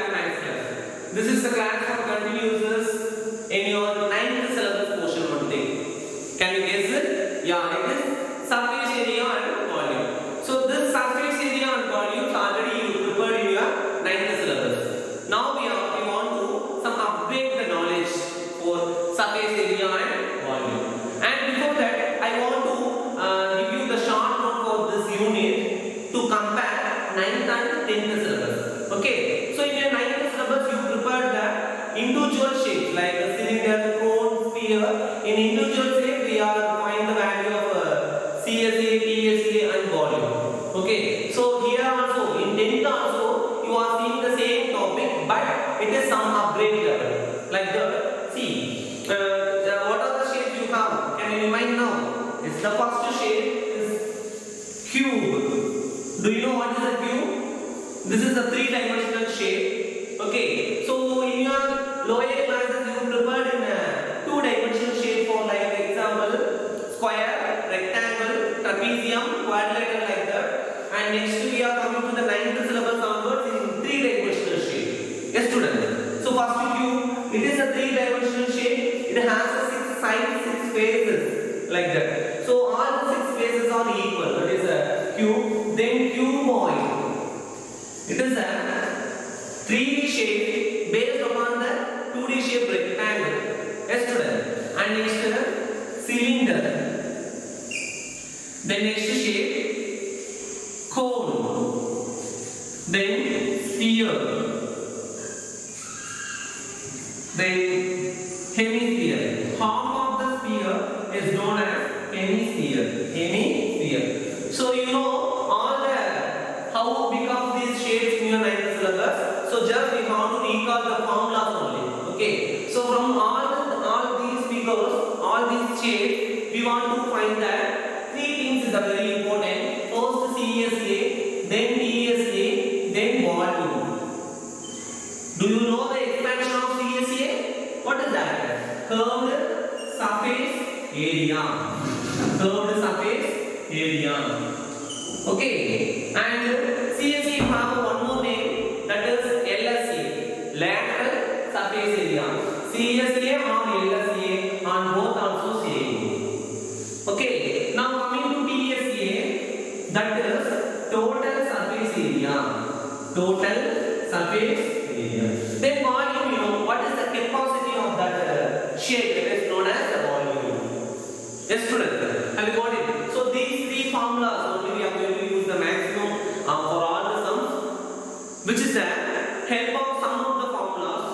mathematics class. This is the class for continuous in your 9th syllabus portion only. Can you guess it? Yeah, it is surface area and volume. So this surface area and volume already you prepared in your 9th syllabus. Now we want to some upgrade the knowledge for surface area and volume. And before that, I want to give you the short note for this unit to compare 9th and 10th syllabus. Okay. So in your 9th syllabus, you prepared the individual shapes like a cylinder, cone, sphere. In individual shape, we are find the value of CSA, TSA, and volume. Okay. So here also in 10th also you are seeing the same topic, but it is some upgrade level. Like the see, what are the shapes you have? Can you remind now? It's the first shape is cube. Do you know what is a cube? This is a 3-dimensional shape. Okay. So in your lower classes you prepared in a 2-dimensional shape for like example square, rectangle, trapezium, quadrilateral like that. And next we are coming to the 9th syllabus onwards in 3-dimensional shape. Yes, students. So first cube, it is a 3-dimensional shape. It has a 6 sides, 6 faces like that. So all the 6 faces are equal. That is a cube. Then cuboid. It is a 3D shape based upon the 2D shape rectangle. Yes, student. And next cylinder. Then next shape cone. Then sphere. Then hemisphere. Half of the sphere is known as hemisphere. Hemisphere. So you know all the how become these shapes in your 9th syllabus. So just we have to recall the formulas only. Okay. So from all these figures, all these shapes, we want to find that 3 things is very important. First CSA, then TSA, then volume. Do you know the expansion of CSA? What is that? Curved surface area. Curved surface area. Okay. And CSA you have one more name, that is LSA. Lateral surface area. CSA or LSA on both also same. Okay. Now coming to TSA, that is total surface area. Total surface area. Then volume, you know, what is the capacity of that shape? It is known as the volume. Yes, students. Have you got it? So these 3 formulas only we are going to use the maximum for all the sums, which is the help of some of the formulas.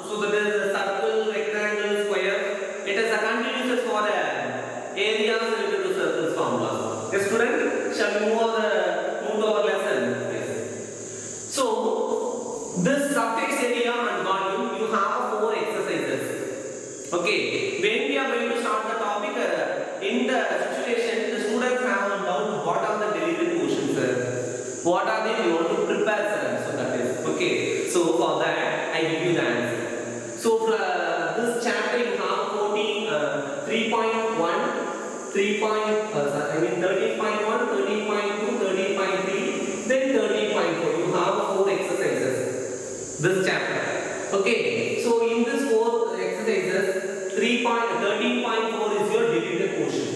So that is the circle, rectangle, square. It is a continuous for the areas related to circles formulas. Yes, student. Shall we move to our lesson? Yes. So this surface area and volume, you have 4 exercises. Okay. When we are going to start the topic, in the situation, the students have a doubt what are the deleted questions, what are they? We want to prepare, sir. So that is okay. So for that, I give you the answer. So for this chapter, you have 3.1, 13.1, 13.2, 13.3, then 13.4. You have 4 exercises. This chapter. Okay. So in this 4 exercises, 13.4 is your deleted portion.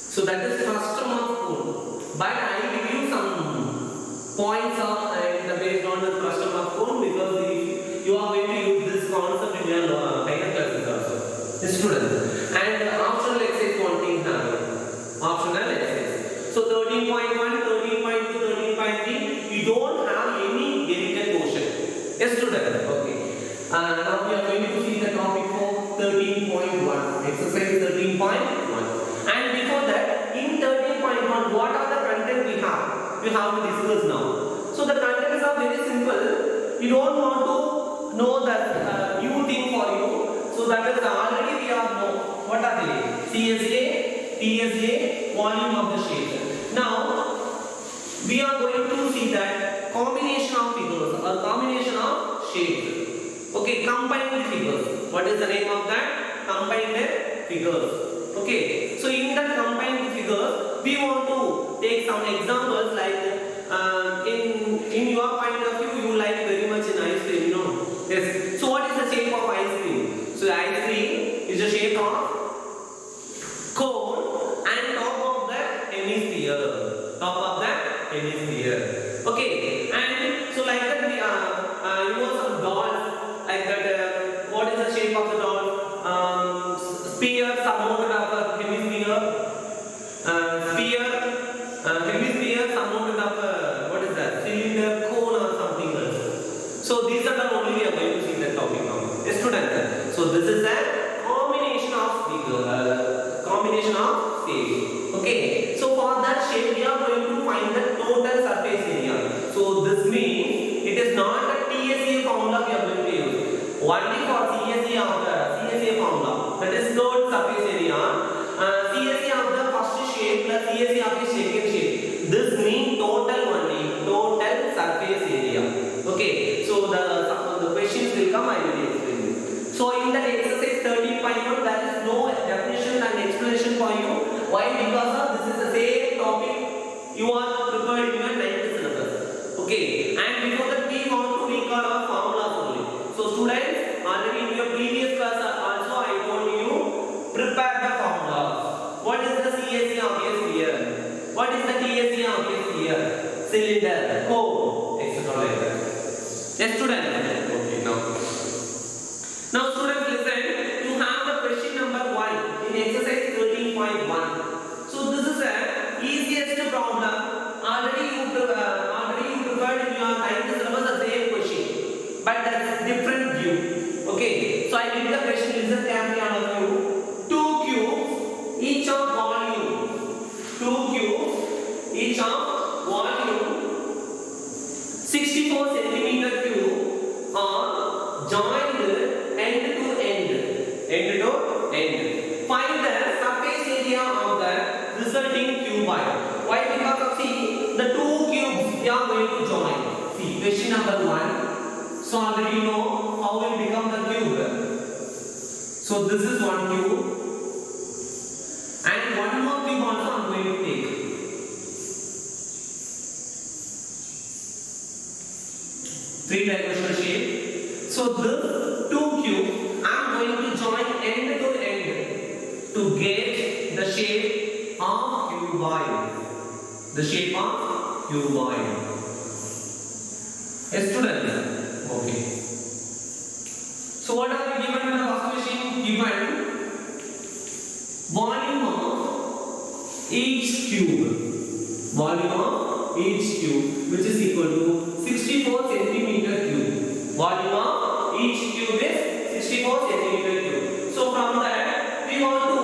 So that is custom of cone. But I give you some points of based on the custom of cone because you are going to use this concept in your higher classes also. The students. And optional exercise one thing have. Optional exercise. So 13.1, 13.2, 13.3, you don't have any deleted portion. Yes, students. Okay. Now we are going to see the topic for 13.1. Exercise 13.1. And before that, in 13.1, what are the content we have? We have to discuss now. So the contents are very simple. You don't want to know that new thing for you. So that is already we have know. What are they? CSA, TSA, volume of the shape. Now we are going to see that combination of figures or combination of shapes. Okay, combined figures. What is the name of that? Combined figures. Okay, so in that combined figures, we want to take some examples like in your point of view, you like very So these are the only we are going to see the topic now. Yes, students. So this is a combination of figure, combination of shape. Okay. So for that shape we are going to find the total surface area. So this means it is not a TSA formula we are going to use. Only for CSA of the CSA formula, that is total surface area. CSA of the first shape plus CSA of the second shape. This means total only, total surface area. Okay. So the questions will come. I will explain you. So in the exercise 13.1 there is no definition and explanation for you. Why? Because of this is the same topic you are prepared in your 9th syllabus. Okay. And before that we want to recall our formulas only. So students, already in your previous class also I told you prepare the formulas. What is the CSA of a sphere? What is the TSA of a sphere? Cylinder, cone, etc. like that. Yes, students. Okay, now students listen. You have the question number 1 in exercise 13.1. So this is the easiest problem. Already you prepared in your 9th syllabus the same question, but that's different view. Okay. So I did the question. Listen carefully, all of you. 2 cubes, each of volume. 2 cubes, each of volume 64 centimeter cube are joined end to end. End to end. Find the surface area of the resulting cuboid. Why? Because of see the 2 cubes we are going to join. See question number 1. So already you know how will become the cube. So this is one cube, and one more cube also I am going to take. Three-dimensional shape. So this 2 cubes I am going to join end to end to get the shape of cuboid. The shape of cuboid. Yes, students. Okay. So what are we given in the first question? Given volume of each cube. Volume of each cube, which is equal to 64 centimeter cube. Volume of each cube is 64 centimeter cube. So from that we want to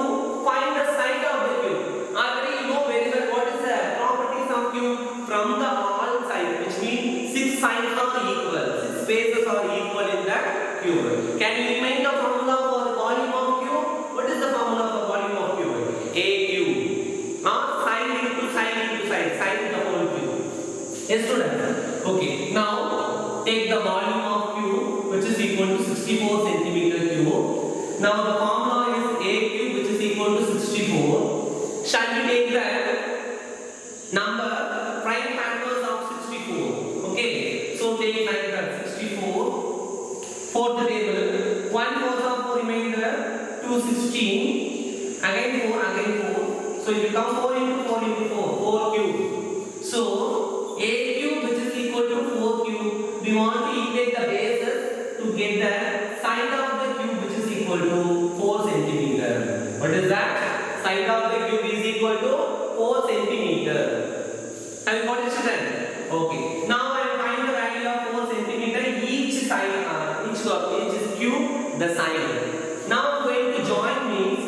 find the side of the cube. Already you know very well what is the properties of cube. From the all sides, which means 6 sides are equal, 6 faces are equal in that cube. Can you remind the formula for volume of cube? What is the formula for volume of cube? A cube. Now side into side into side, side the whole cube. Yes, students. Okay. Now take the volume of cube, which is equal to 64 centimeter cube. Now the formula is A cube, which is equal to 64. Shall we take the number prime factors of 64? Okay. So take like that 64. Fourth table. 1 4 of 4 remainder 2 16. Again 4, again 4. So it becomes 4 into 4 into 4. 4 cube. So A cube, which is equal to 4 cube. We want to equate the bases to get the side of the cube, which is equal to 4 centimeter. What is that? Side of the cube is equal to 4 centimeter. Have you got it, student? Okay. Now I will find the value of 4 centimeter each side, each cube, the side. Now I am going to join means,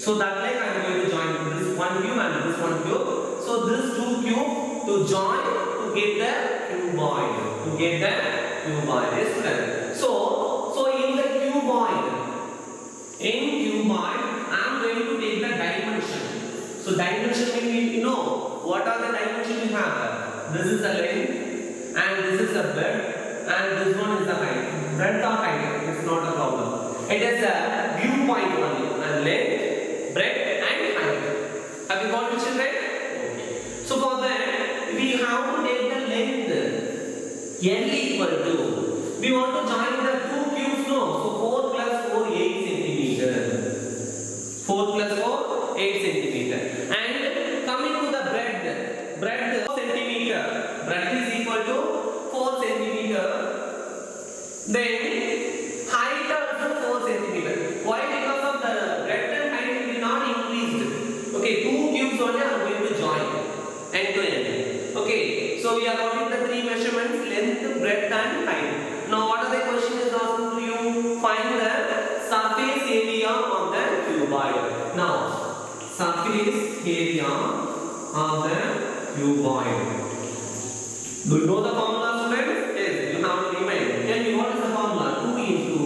so that like I am going to join this one cube and this one cube. So this 2 cube to join to get the cuboid. To get the cuboid. Yes, student. So in the cuboid, I am going to take the dimension. So dimension means you know what are the dimensions you have. This is the length and this is the breadth and this one is the height. Breadth or height is not a problem. It is a viewpoint only, and length, breadth and height. Have you got it, children? Okay. So for that we have to take the length L equal to. We want to join the 2 cubes, no? So 4 plus 4 8 centimeter. 4 plus 4 8 centimeter. And coming to the breadth 4 centimeter. Breadth is equal to 4 centimeter. Then height also 4 centimeter. Why? Because of the breadth and height will not increased. Okay, 2 cubes only are going to join end to end. Okay, so we are getting the 3 measurements. length, breadth and height. Now what are the question is asking to you? Find the surface area of the cuboid. Now surface area of the cuboid. Do you know the formula, students? Yes, you have to remind. Tell me what is the formula? 2 into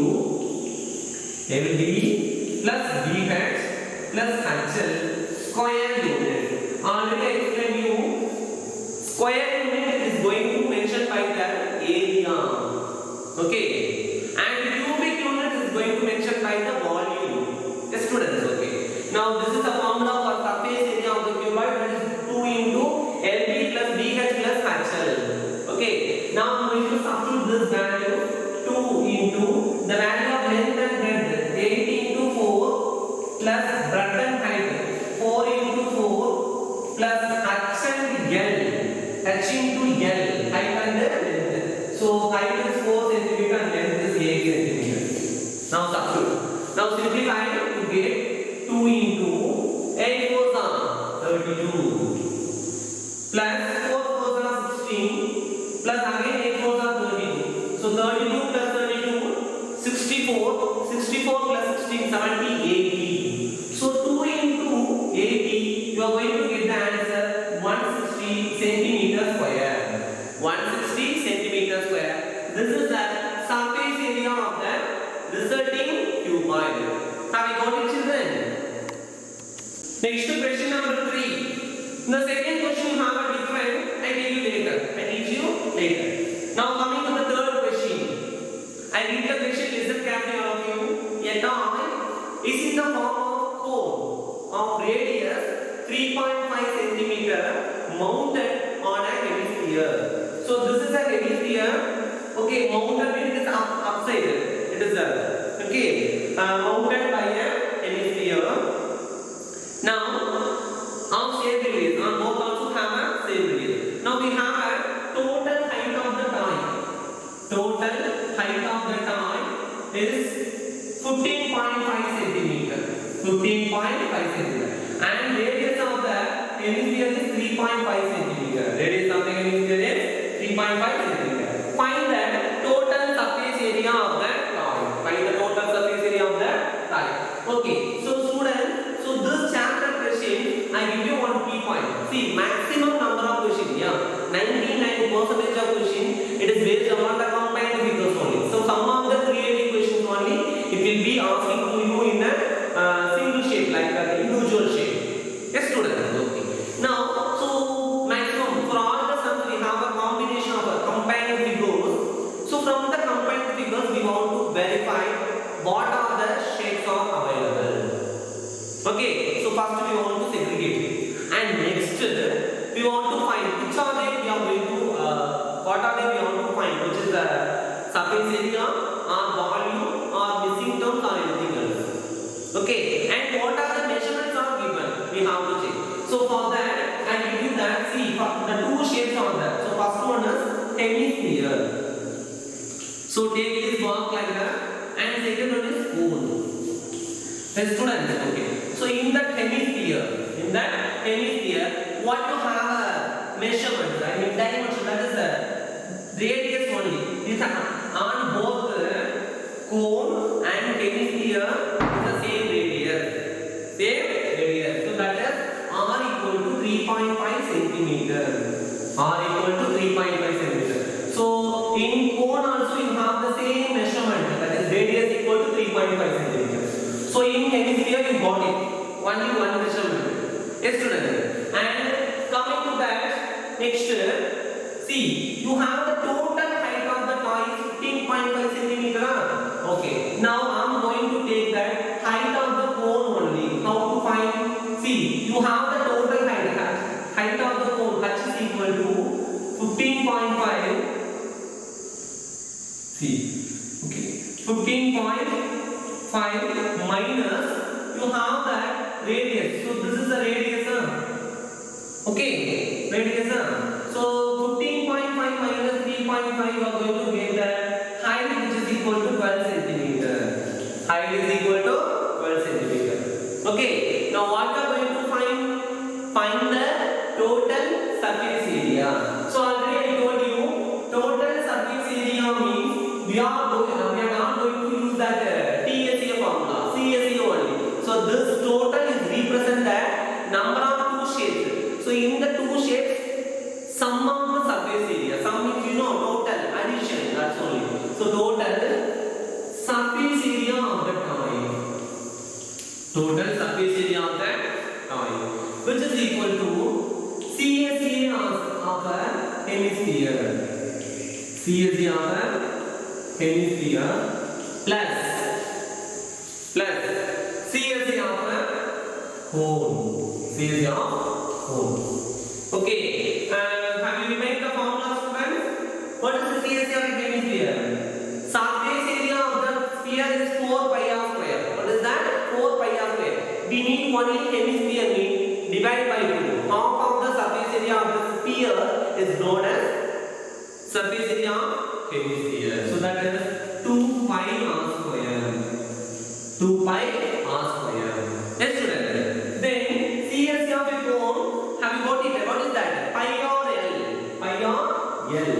LD plus BH plus HL square unit. Already I explained you. Square unit is going to mention by the area. Okay. And cubic unit is going to mention by the volume. Yes, students. Okay. Now this is the formula for surface area of the cuboid. That is 2 into LB plus BH plus HL. Okay. Now I'm going to substitute this value 2 into the value of length and breadth 8 into 4 plus breadth and height 4 into 4 plus H and L. H into L, height and length. So height is 4 cm and length is 8 cm. Now substitute. Now simplify to get 2 into 8 4s are 32 plus 4 4s are 16 plus again 8 4s are 32. So 32 plus 32 64. 64 plus 16 70 80. So 2 into 80 you are going to get the answer 160 centimeter square. 160 centimeter square. This is the surface area of the resulting cuboid. Have you got it, children? Next to question number 3. In the second question you have a different. I tell you later. I teach you later. Now coming to the third question. I read the question. Listen carefully, all of you. A toy is in the form of cone of radius 3.5 centimeter mounted on a hemisphere. So this is a hemisphere. Okay, mounted means it is upside. It is okay. Mounted by a hemisphere. Now, on same radius, on both also have a same radius. Now we have a total height of the toy. Total height of the toy is 15.5 centimeter. 15.5 centimeter. And radius of the hemisphere is 3.5 centimeter. Radius of the hemisphere is 3.5 centimeter. Find the total surface area of the toy. Find the total surface area of the toy. Okay. So students, so this chapter question, I give you one key point. See, maximum number of questions. Yeah, 99% of question, it is based upon the combined figures only. So some of the creative questions only, it will be asking to you in a single shape, like an individual shape. Yes, students. Okay. Now, so maximum for all the sums we have a combination of combined figures. So from the combined figures, we want to verify what are the shapes are available. Okay. So first we want to segregate it, and next we want to find which are they we are going to what are they we want to find, which is the surface area or volume or missing terms or anything else. Okay. And what are the measurements are given, we have to check. So for that I give you that. See, the two shapes are there. So first one is hemisphere. So take this box like that, and second one is cone. Yes, students. Okay. So in that hemisphere, what you have a measurement, I mean dimension, that is the radius only. These are on both cone and hemisphere is the same radius. Same radius. So that is R equal to 3.5 centimeter. R equal to 3.5 centimeter. So in cone also you have the same measurement, that is radius equal to 3.5 centimeter. So in hemisphere you got it. Only one measurement. Yes, students. And coming to that, next, see, you have the total height of the toy is 15.5 centimeter. Okay. Now I am going to take that height of the cone only. How to find? See, you have the total height of the cone. H is equal to 15.5. See, okay, 15.5 minus, you have that radius. So this is the radius. Okay, radius. So 15.5 minus 3.5, you are going to get the height, which is equal to 12 centimeter. Height is equal to 12 centimeter. Okay. Now what you are going to find? Find the total surface area. So already I told you total we are not going to use that TSA formula, CSA only. So this total is represent the number of two shapes. So in the two shapes, sum of the surface area, sum means total addition, that's only. So total surface area of the toy, total surface area of the toy, which is equal to CSA of a hemisphere, CSA of a hemisphere plus CSA of a cone, CSA of cone. Okay, have you remembered the formula, students? What is the CSA of a hemisphere? Surface area of the sphere is 4 pi r square. What is that? 4 pi r square. We need only hemisphere, mean divide by 2. Half of the surface area of the sphere is known as surface area of hemisphere. So that is 2 pi r square. 2 pi r square. Yes, student. Then CSA of a cone, have you got it? What is that? Pi or L? Pi or L.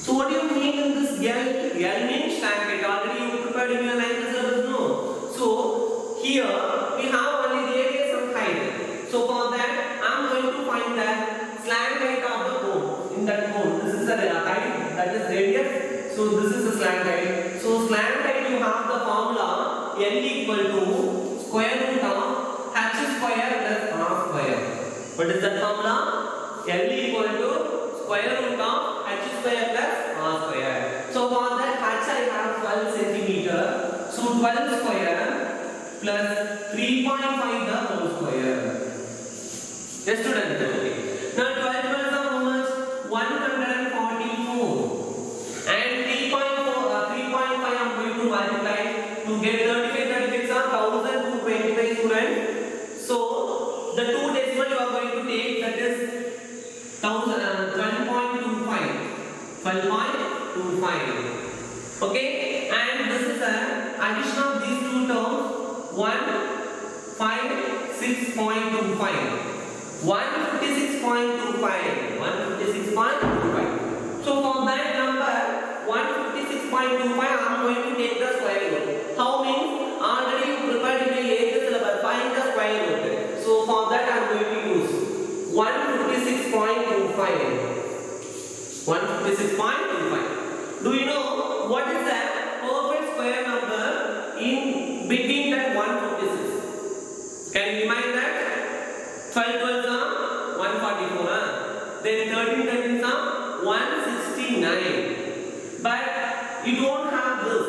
So what do you mean in this L? L means slant height. Already you prepared in your 9th syllabus, no? So here we have only radius and height. So for that I am going to find the slant height of the cone. In that cone, this is the height, that is radius. So this is the slant height. So slant height, you have the formula L equal to square root of h square plus r square. What is that formula? L equal to square root of h square plus r square. So for that h I have 12 centimeter. So 12 square plus 3.5 the whole square. Yes, student. Okay. Now 12 plus how much? 144. And 3.5 I am going to multiply to get 35. 36 are 1225, student. So the two decimal you are going to take, that is 12.25. 12.25. Okay, and this is an addition of these two terms, 156.25. 156.25. So for that number 156.25, I am going to take the square root. How means? Already you prepared in your 8th syllabus, find the square root. So for that I am going to use 156.25. 156.25. Do you know what is the perfect square number in between that 156? Can you remind that? 12 12s are 144. Then 13 13s are 169. But you don't have this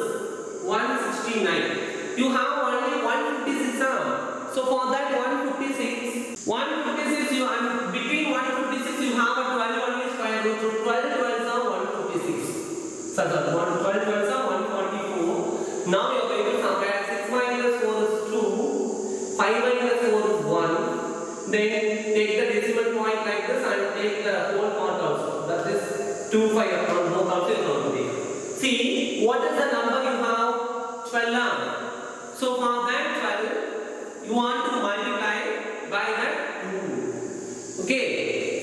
169. You have only 156. So for that 156 you are between 156 you have a 12 only square root. So 12 12s are 156. So 12 12s are 144. Now you are going to subtract 6 minus 4 is 2. 5 minus 4 is 1. Then take the decimal point like this and take the whole part also. That is 2 5 upon both also is going to take. See, what is the number you have? 12. So for that 12, you want to multiply by that 2. Okay,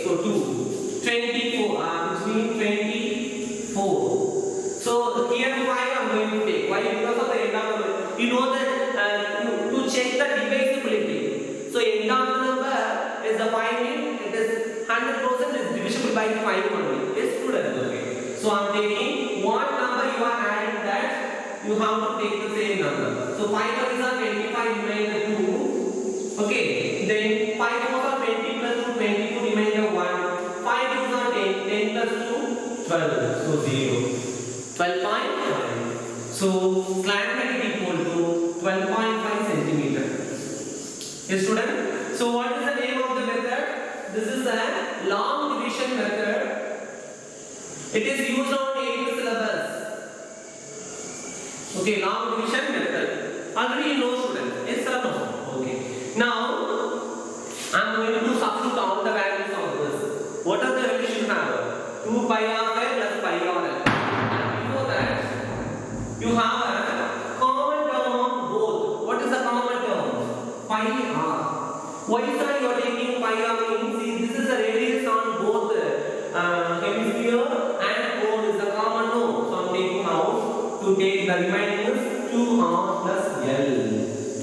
so 2. 24, which means 24. So here 5 I am going to take. Why? Because of the end of the, you know that to check the divisibility. So end of the number is the 5 mean it is 100% is divisible by 5 only. Yes, student. Okay. So I am taking what number you are adding, that you have to take the same number. So 5 is 25 remainder 2. Okay. Then 5 4 are 20 plus 2 22 remainder 1. 5 is 10 10 plus 2 12. So 0. 12.5. So slant height equal to 12.5 centimeter. Yes, student. So what is the name of the method? This is the long division method. It is used on 8th syllabus. Okay, long division method. Already you know, student. Yes or no? Okay. Now I am going to substitute all the values of this. What are the values you have? 2 pi r square plus pi r l. Before that, you have a common term of both. What is the common term? Pi r. Why is that you are taking pi r? Means see, this is the radius on both hemisphere and cone is the common, no. So I am taking to take the remaining is 2r plus L.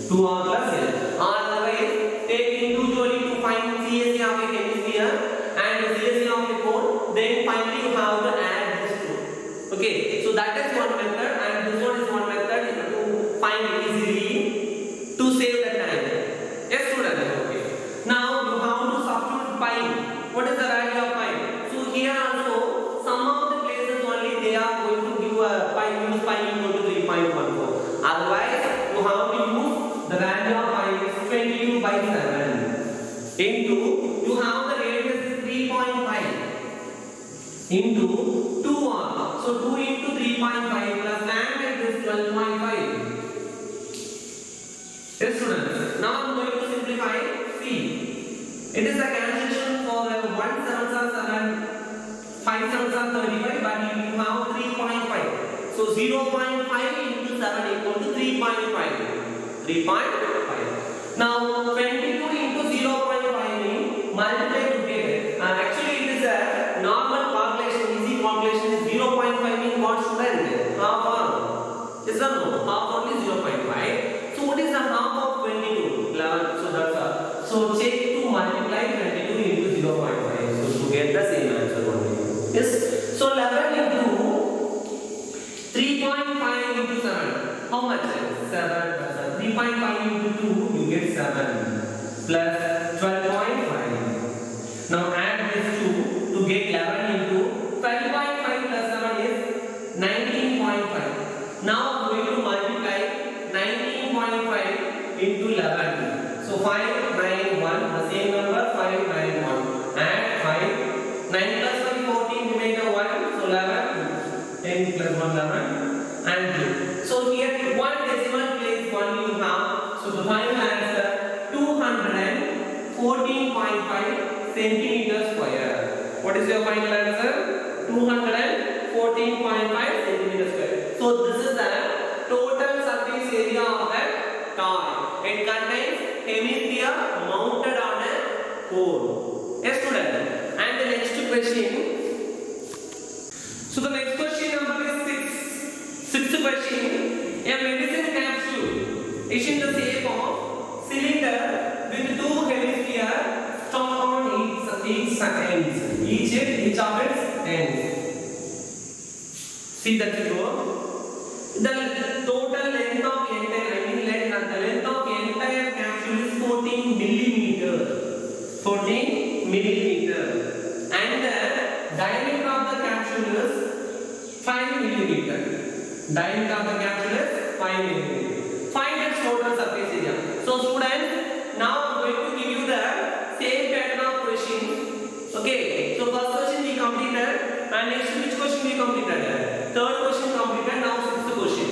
2r plus L. Otherwise, take individually to find CSE of a hemisphere and CSE of a cone. Then finally you have to add these two. Okay, so that is one method, and this one is one method to find easily to save the time. Yes, students. Okay. Now you have to substitute pi. What is the value of pi? So here also some of the places only they are going to give a pi, use pi equal to 3.14. Otherwise, you have to use the value of pi is 22 by 7 into you have the radius is 3.5 into 2r. So 2 into 3.5 plus tan is 12.5. Yes, students. Now I am going to simplify. See, it is a cancellation for 1 7 7, 5 7 35, but you have 3.5. So 0.5 into 7 equal to 3.5. 3.5. Now 22 into 0.5 means multiply together. Actually, it is a normal calculation, easy calculation is 0.5 means what, student? Half or? Yes or no? Half only 0.5. So what is the half of 22? 11. So that's all. So check to multiply 22 into 0.5. So to get the same answer only. Yes. So 11 into 3.5 into 7. How much? 7. 3.5 into 2 you get 7 plus 12.5. Now add this 2 to get 11 into 12.5 plus 7 is 19.5. Now I'm going to multiply 19.5 into 11. So 5 9 1, the same number 5 9 1. Add 5. 9 plus 5 14, remainder 1. So 11. 10 plus 1 11 and 2. So here one decimal place 1 you have. So the final answer 214.5 centimeters square. What is your final answer? 214.5 centimeters square. So this is the total surface area of that toy. It contains hemisphere mounted on a cone. Yes, student. And the next question. So the next question number is 6. Sixth question. A medicine capsule is in the shape of cylinder with 2 hemispheres stuck on each of its ends. See that figure. The total length of the length of the entire capsule is 14 millimeters. 14 millimeters. And the diameter of the capsule is 5 millimeters. Diameter of the capsule is 5 millimeters. Find its total surface area. So students, now I am going to give you the same pattern of question. Okay. So first question we completed, and next which question we completed? Third question completed. Now sixth question.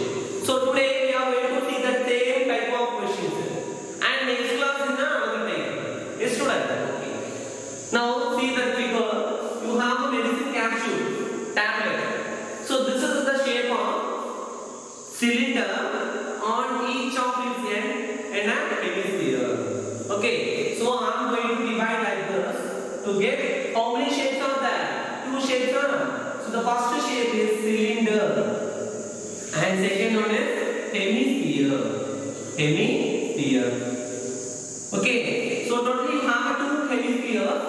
So today we are going to see the same type of questions. And next class is another type. Yes, student. Okay. Now see the figure. You have a medicine capsule, tablet. So this is the shape of cylinder on each of its end and a hemisphere. Okay, so I am going to divide like this to get how many shapes are there? 2 shapes are. So the first shape is cylinder and second one is hemisphere. Hemisphere. Okay, so totally you have 2 hemispheres,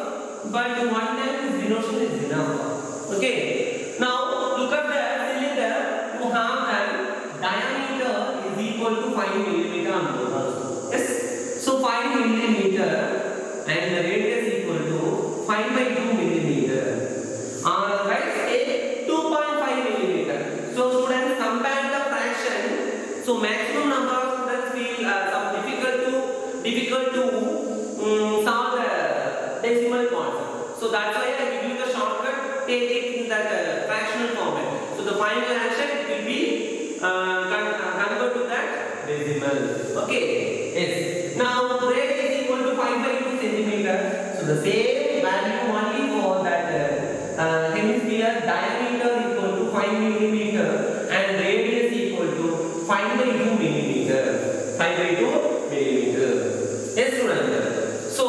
but one time is denotation is enough. Okay, now look at the cylinder. You have that diameter is equal to 5 millimeter on both. Yes. So 5 millimeter and the radius equal to 5 by 2 millimeter. Right, 2.5 millimeter. So students compare the fraction. So maximum number of students feel some difficult to solve the decimal concept. So that's why I give you the shortcut. Take it in that fractional format. So the final answer will be convert to that decimal. Okay. Yes. Now radius is equal to 5 by 2 centimeter. So the same value only for that hemisphere. Diameter equal to 5 millimeter and radius equal to 5 by 2 millimeter. 5 by 2 millimeter. Yes, students. So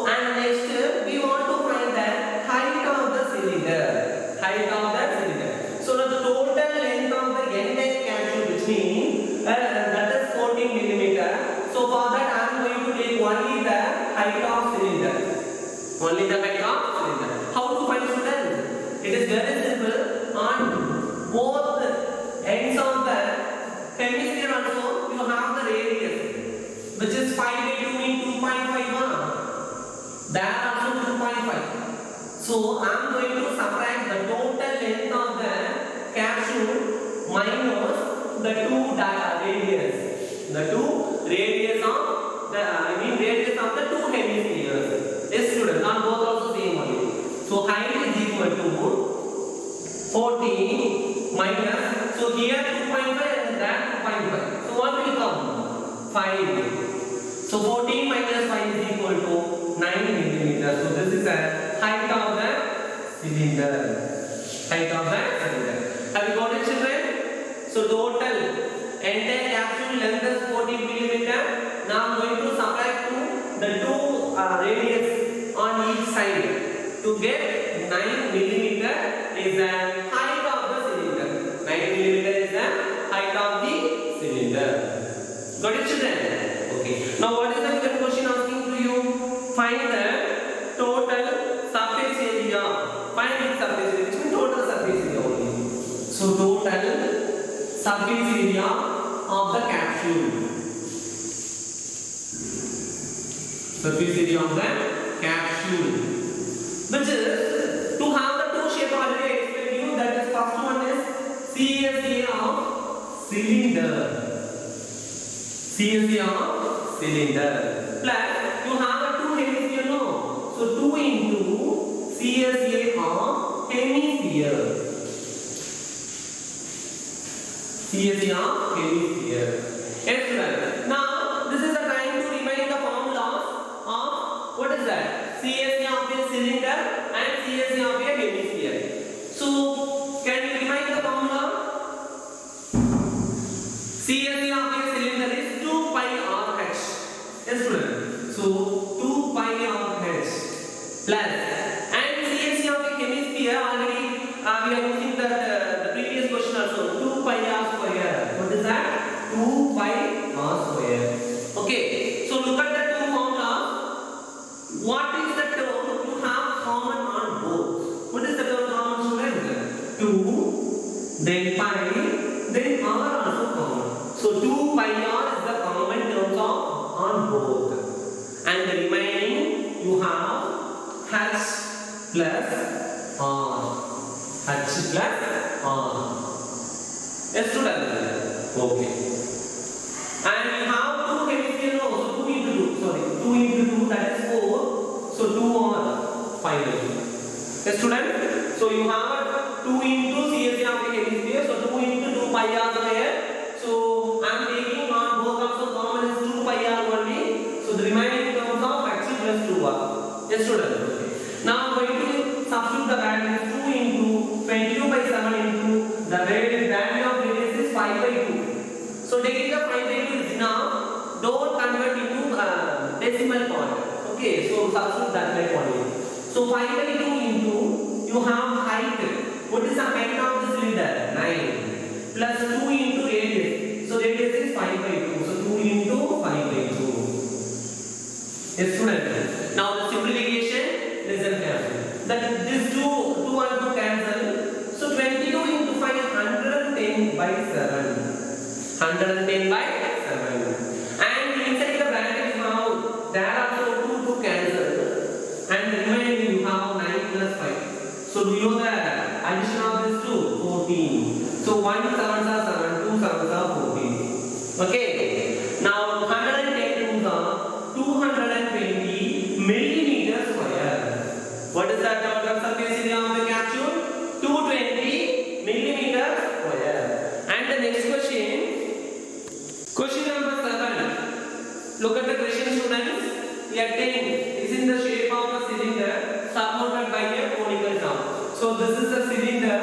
and next we want to find the height of the cylinder. Height of the cylinder. So the total length of the entire hemisphere also you have the radius, which is 5 by 2 means 2.51. There also 2.5. So I am going to subtract the total length of the capsule minus the two radius. The two radius of the radius of the two hemispheres. Yes, students, not both also same only. So height is equal to 14 minus. So here 2.5 and that 2.5. So what will come? 5. So 14 minus 5 is equal to 9 millimeters. So this is the height of the cylinder. Height of the cylinder. Have you got it, children? So total entire capsule length is 14 millimeter. Now I'm going to subtract the two radius on each side to get 9 millimeter is the height of the cylinder. 9 millimeter is the height of the cylinder. Got it, children? Okay. Now what is the second question asking to you? Find the total surface area. Find the surface area. Which means total surface area only. So total surface area of the capsule. Surface area of the capsule. Which is to have the two shape already I explained you. That is first one is CSA of cylinder. CSA of cylinder. Plus you have a two hemisphere, no? So 2 into CSA of hemisphere. CSA of hemisphere. Excellent. Now this is the time to remind the formulas of what is that? CSA of a cylinder and CSA of a hemisphere. So can you remind the formula? CSA of a cylinder is 2 pi RH. Yes, student. So 2 pi RH plus and CSA of a hemisphere already we are using the previous question also 2 pi r square. What is that? 2 pi r square. Okay. So look at the two formulas. What is the term you have common on both? What is the term common, student? 2 then pi then r also common. So 2 pi r is the common terms of on both. And the remaining you have h plus r. H plus r. Yes, student? Okay. And you have two hemisphere now. So 2 into 2. Sorry. 2 into 2 that is 4. So 2 r finally. Yes, student? So you have 2 into CSA of the hemisphere. So 2 into 2 pi r square. So I am taking on both also common is 2 pi r only. So the remaining terms of h plus 2r. Yes, student? Okay. Now I am going to substitute the values 2 into 22 by 7 into the value of radius is 5 by 2. So taking the 5 by 2 is enough. Don't convert into decimal point. Okay, so substitute that like only. So 5 by 2 into you have height. What is the height of the cylinder? 9 plus 2 into radius. So radius is 5 by 2. So 2 into 5 by 2. Yes, student. Now the simplification. Listen carefully. That this 2 and 2 cancel. So 22 into 5 110 by 7. 110 by 7. And inside the bracket now there are also 2 cancel. And remaining you have 9 plus 5. So do you know the addition of this 2? 14. So 1 sevens are 7, 2 sevens are 14. Okay. Now 110 are 220 millimeters square. What is that total surface area of the capsule? 220 millimeters square. And the next question. Question number 7. Look at the question, students. A tin is in the shape of a cylinder surmounted by a conical top. So this is the cylinder.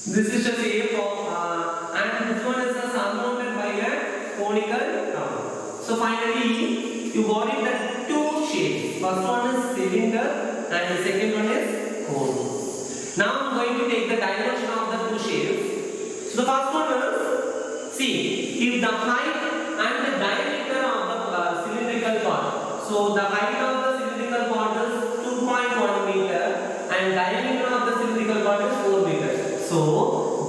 This is the shape of and this one is surmounted by a conical top. So finally you got it that two shapes. First one is cylinder and the second one is cone. Now I am going to take the dimension of the two shapes. So the first one is, see, if the height and the diameter of the cylindrical part. So the height of the cylindrical part is 2.1 meter and diameter of the cylindrical part is 4 meters. So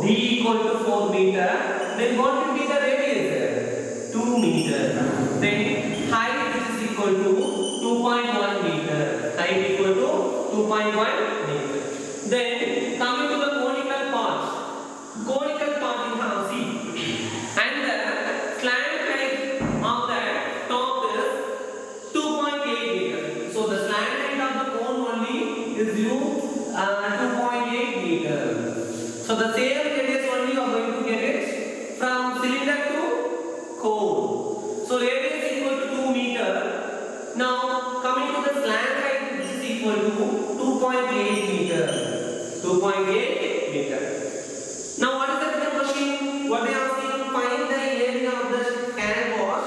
D equal to 4 meter then what will be the radius? 2 meter. Then height which is equal to 2.1 meter. Height equal to 2.1 meter. Then coming to the conical part. Conical part you have C. And the slant height of the top is 2.8 meter. So the slant height of the cone only is 2.8 meter. So the same radius only you are going to get it from cylinder to cone. So radius is equal to 2 meter. Now coming to the slant height which is equal to 2.8 meter. 2.8 meter. Now what is the second question? What they are asking, find the area of the canvas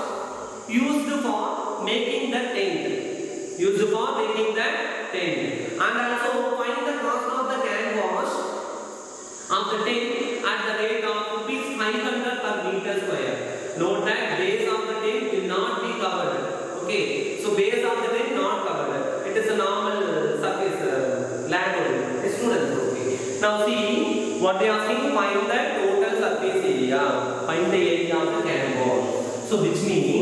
used for making the tent. Used for making the tent. And also find the cost of the canvas of the tent at the rate of ₹500 per meter square. Note that base of the tent will not be covered. Okay, so base of the tent not covered. It is a normal surface land only. Students, okay. Now see what they are asking. Find the total surface area. Find the area of the canvas. So which means,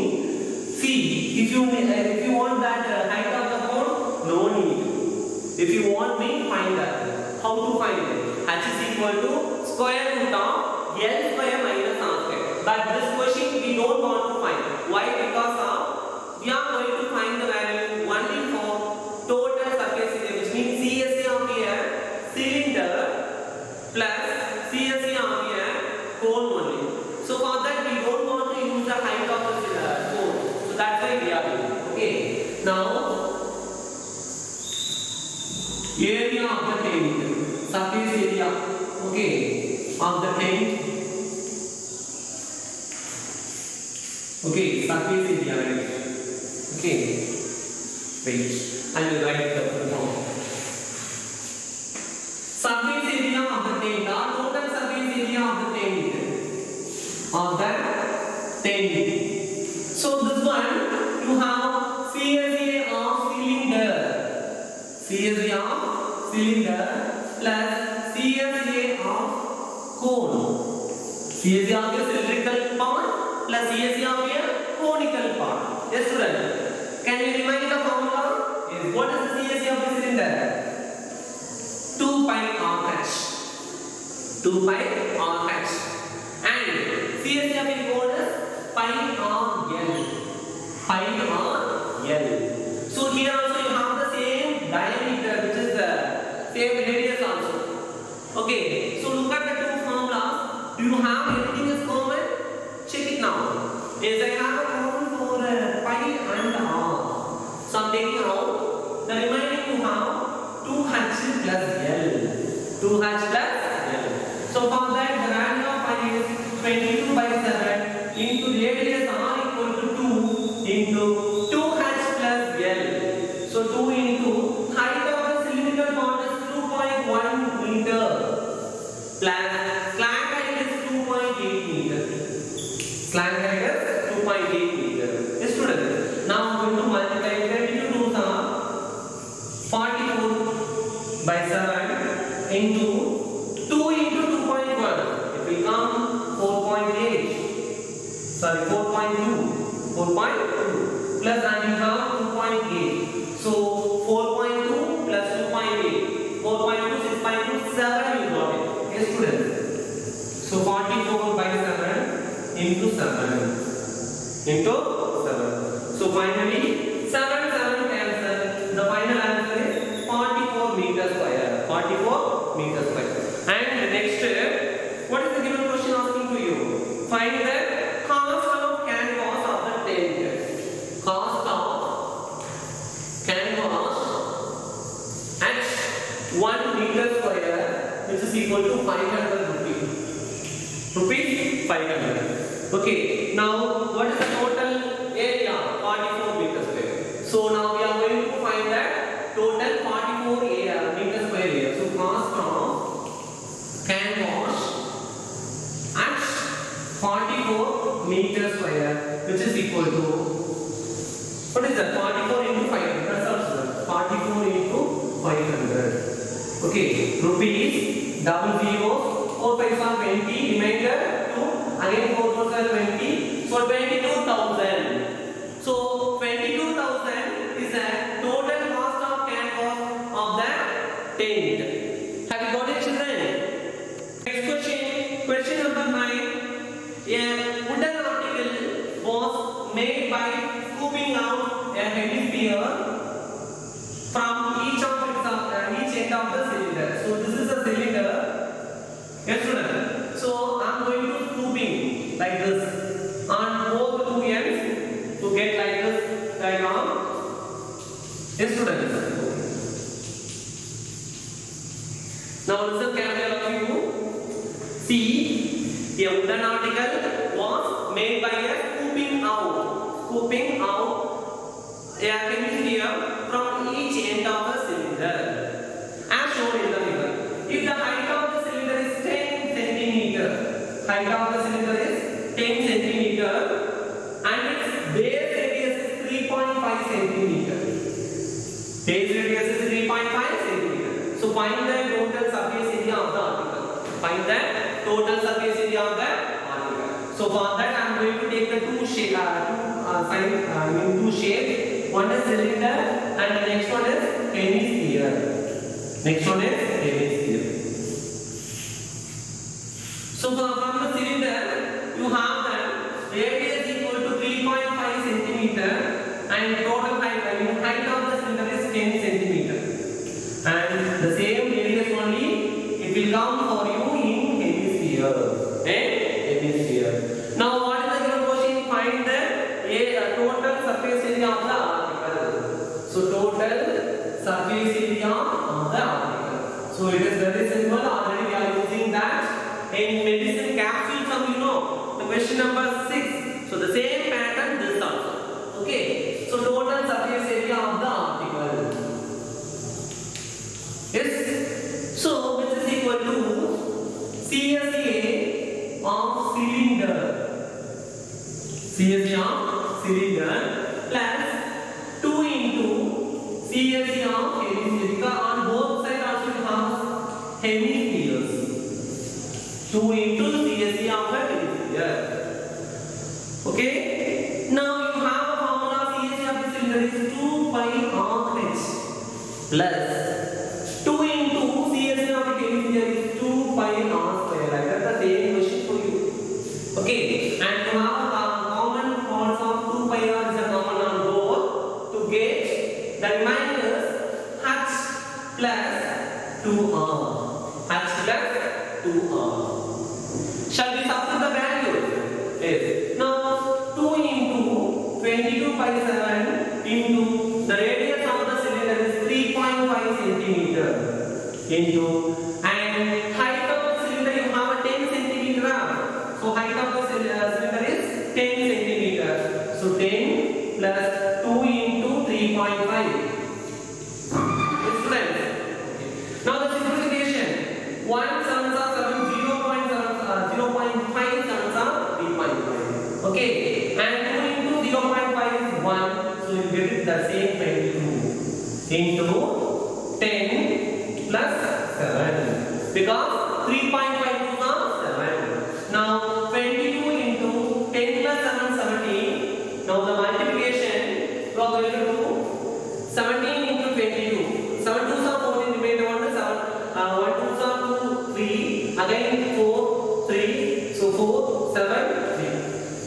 see, if you want that height of the cone, no need. If you want me, find that. How to find it? H is equal to square root of L square minus R square. But this question we don't want to find. Why? Because we are going to find the value only for total surface area, which means CSA of here cylinder plus CSA of here cone only. So for that we don't want to use the height of the cone. So that's why we are doing. Okay. Now area of the tent, surface area, okay, of the tent. Okay, surface area, right? Okay, wait, I will write the form. Surface area of the tent, or total surface area of the tent. So this one, you have CSA of cylinder. CSA of cylinder plus CSA of cone. CSA of your cylindrical part plus CSA of your conical part. Yes, student. Can you remind the formula? Yes. What is the CSA of the cylinder? 2 pi RH. 2 pi RH. And CSA of the cone is pi r L. Pi r L. So here also you have the same diameter, which is the same radius also. Okay, so look at the two formulas. Do you have anything is common? Check it now. Yes, I have a common for pi and r. So I'm taking out. The remaining you have 2h plus L. 2h plus L. So for that the value of pi is 22 by 7 into radius r equal to 2 into 2h plus L. So 2 into height of the cylindrical part is 2.1 meter plus slant height is 2.8 meter. Slant height is 2.8 meter. Yes, student. Now I'm going to multiply 22 are 44 by 7 into 2 into 2.1. It will come 4.8. Sorry, 4.2. 4.2 plus and you have 2.8. So 4.2 plus 2.8. 4.2, 6.2, 7 you got it. Yes, students. So 44 by 7 into 7 into 7. So finally 7 cancel. The final answer is 44 meters square. 44 meters square. And the next, what is the given question asking to you? Find the cost of canvas of the tent. Cost of canvas at 1 meter square, which is equal to 500 rupees. Rupees 500. Okay. Now what is the total area? 44 meters square. So now we are going to find that total 44 meter square area. So cost of canvas at 44 meter square, which is equal to, what is that? 44 into 500. That's also 44 into 500. Okay, rupees 00 4 5 are 20, remainder 2, and Again 4 4 are 20. So 22,000. So 22,000 is the total cost of canvas of the tent. Have you got it, children? Next question. Question number 9. A wooden article was made by scooping out a hemisphere from each end of the cylinder. So this is a cylinder. Yes, student. So I am going to scooping like this on both two ends to get like this diagram. Yes, students. Now listen carefully, all of you. See, a wooden article was made by a scooping out a hemisphere from each end of the cylinder, as shown in the figure. If the height of the cylinder is 10 centimeter, height of the cylinder is 10 centimeter, and its base radius is 3.5 centimeter. Base radius is 3.5 centimeter. So find the total surface area of the article. Find the total surface area of the article. So for that I am going to take the two shapes. One is cylinder and the next one is hemisphere. Next one is hemisphere. So from the cylinder you have the radius equal to 3.5 centimeter and total height of the cylinder is 10 centimeter. And the same radius only it will come for you in hemisphere. Hemisphere. Now what is the given question? Find the total surface area of the article. So total surface area of the article. So it is very simple. Already we are using that in medicine capsule sum, you know. The question number 6. So the same pattern this also. Okay. So total surface area of the article. Yes. So which is equal to CSA of cylinder. CSA of cylinder plus 2 into CSA of hemisphere. Because on both sides also you have hemispheres. 2 into CSA of the hemisphere. Okay. Now you have a formula of CSA of the cylinder is 2 pi r h plus 2 into CSA of the hemisphere is 2 pi r square. Like that the same question for you. Okay. And you have a common force of 2 pi r is a common on both to get the remainder h plus 2r. H plus 2r. Shall we substitute the values? Yes. Now 2 into 22 by 7 into the radius of the cylinder is 3.5 centimeter into and height of the cylinder you have a 10 centimeter. So height of the cylinder is 10 centimeter. So 10 plus 2 into 3.5. Yes, friends. Now the simplification. 1 7 are 7, 0.5 7 are 3.5. Okay. And 2 into 0.5 is 1. So you get it the same 22 into 10 plus 7. Because 3.5 is 7. Now 22 into 10 plus 7 17. Now the multiplication we are going to do 17 into 22. 7 2s are 14, remainder 1 is 7. 1 2s are 2, 3. Again 4, 3. So 4, 7, 3.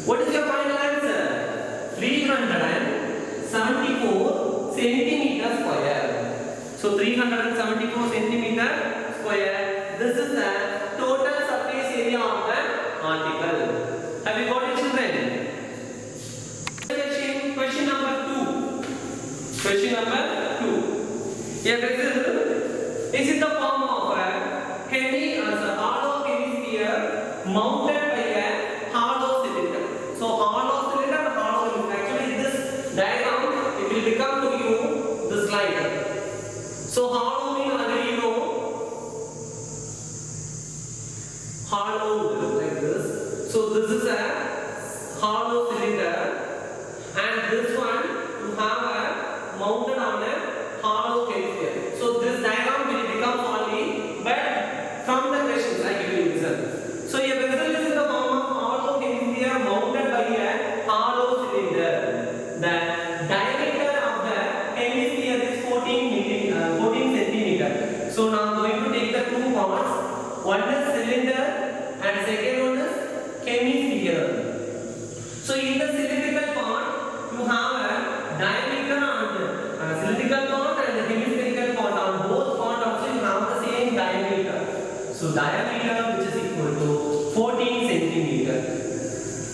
What is your final answer? 374 centimeter square. So 374 centimeter square. This is the total surface area of the article. Have you got it, children? Question number 2. Question number 2. Here is in the form of a hollow hemisphere mounted by a hollow cylinder. So hollow cylinder and hollow hemisphere. Actually this diagram it will become to you the slide. So hollow means already you know. Hollow like this. So this is a hollow cylinder and this one you have a mounted on a hollow hemisphere. So this diagram will become only but from the questions I give you result. So a vessel is in the form of hollow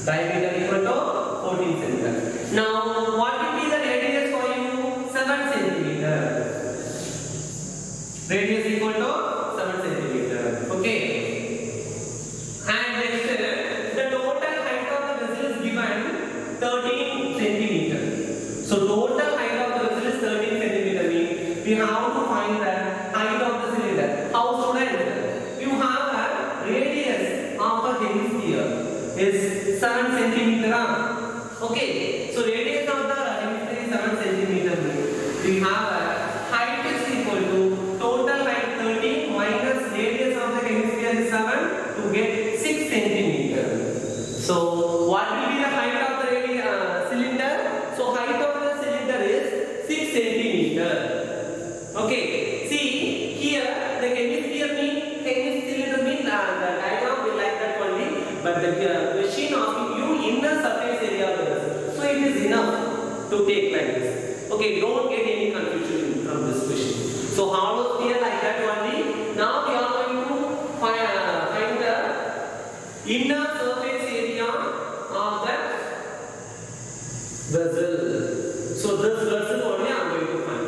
Diameter equal to 14 centimeter. Now, what will be the radius for you? 7 centimeter. Radius equal to 7 centimeter. Okay. And next, the total height of the vessel is given 13 centimeter. So total height of the vessel is 13 centimeter. Means we have to find the height of the cylinder. How student? You have a radius of a hemisphere is 7 centimeter. Okay. So radius of the hemisphere is 7 centimeter. We have a height is equal to total height 13 minus radius of the hemisphere is 7 to get 6 centimeter. So what will be the height of the cylinder? So height of the cylinder is 6 centimeter. Okay. See here the hemisphere means cylinder means the diagram will like that only. But the machine asking you inner surface area of the vessel. So it is enough to take like this. Okay. Don't get any confusion from this question. So hollow sphere like that only. Now we are going to find the inner surface area of that vessel. So this vessel only I am going to find.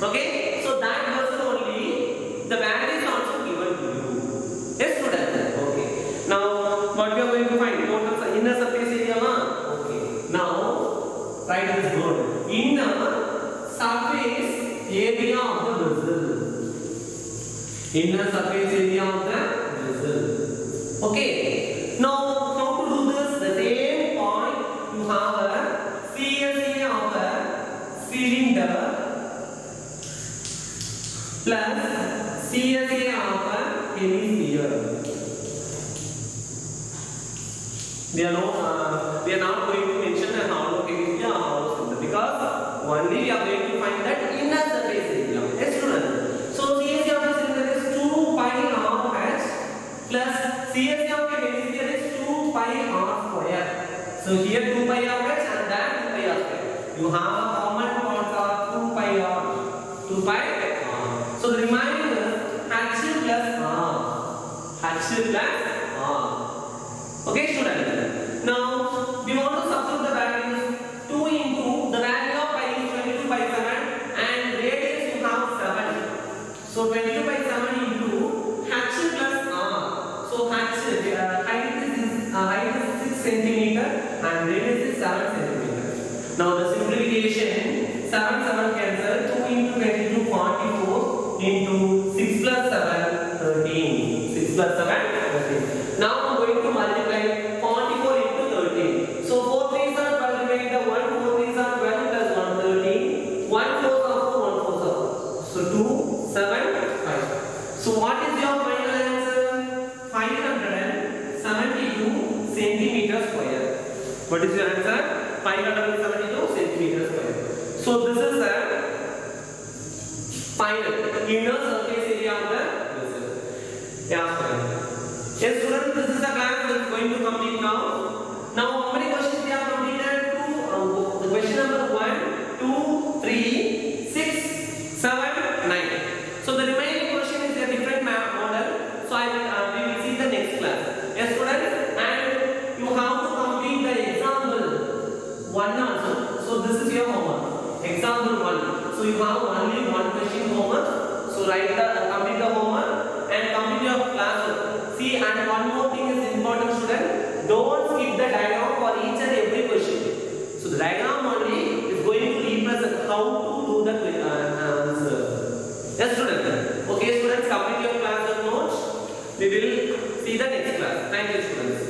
Okay. So that vessel only the value is also given to you. Yes, student. Okay. Now what we are going to find? Total inner surface area. Okay. Now write this word. Inner surface area of the vessel. Inner surface area of the vessel. Okay. Now how to do this? The same point you have a CSA of a cylinder plus CSA of a hemisphere. We are not going to mention a hollow hemisphere or hollow cylinder because only we are going to find that inner surface area. Yes, student. So CSA of the cylinder is 2 pi r h plus CSA of the hemisphere is 2 pi r square. So here 2 pi r h and that 2 pi r square. You have a common parts of 2 pi r. 2 pi r. So the remaining is h plus r. H plus r. Okay, student. Now we want to substitute the values 2 into the value of pi is 22 by 7 and radius you have 7. So 22 by 7 into h plus r. So h height is 6 centimeter and radius is 7 centimeter. Now the simplification 7 cancel 2 into 22 44 into 6 plus 7 13. 6 plus 7 13. Now I'm going to multiply 44 into 13. So 4 3s are 12 remaining the 1 4 3s are 12 plus 1 13. 1 4 are 4 1 4 are 4. So 2 7 5. So what is your final answer? 572 centimeter square. What is your answer? 572 centimeter square. So this is the final inner surface area of the vessel. Yeah, yes, students, this is the class that is going to complete now. Now, how many questions we have completed? The question number 1, 2, 3, 6, 7, 9. So the remaining question is a different model. So we will see the next class. Yes, students, and you have to complete the example 1 also. So this is your homework. Example 1. So you have only one question homework. So complete the homework and complete your class. See, and one more thing is important, student. Don't skip the diagram for each and every question. So the diagram only is going to represent how to do the answer. Yes, student. Okay, students, complete your class notes. We will see the next class. Thank you, students.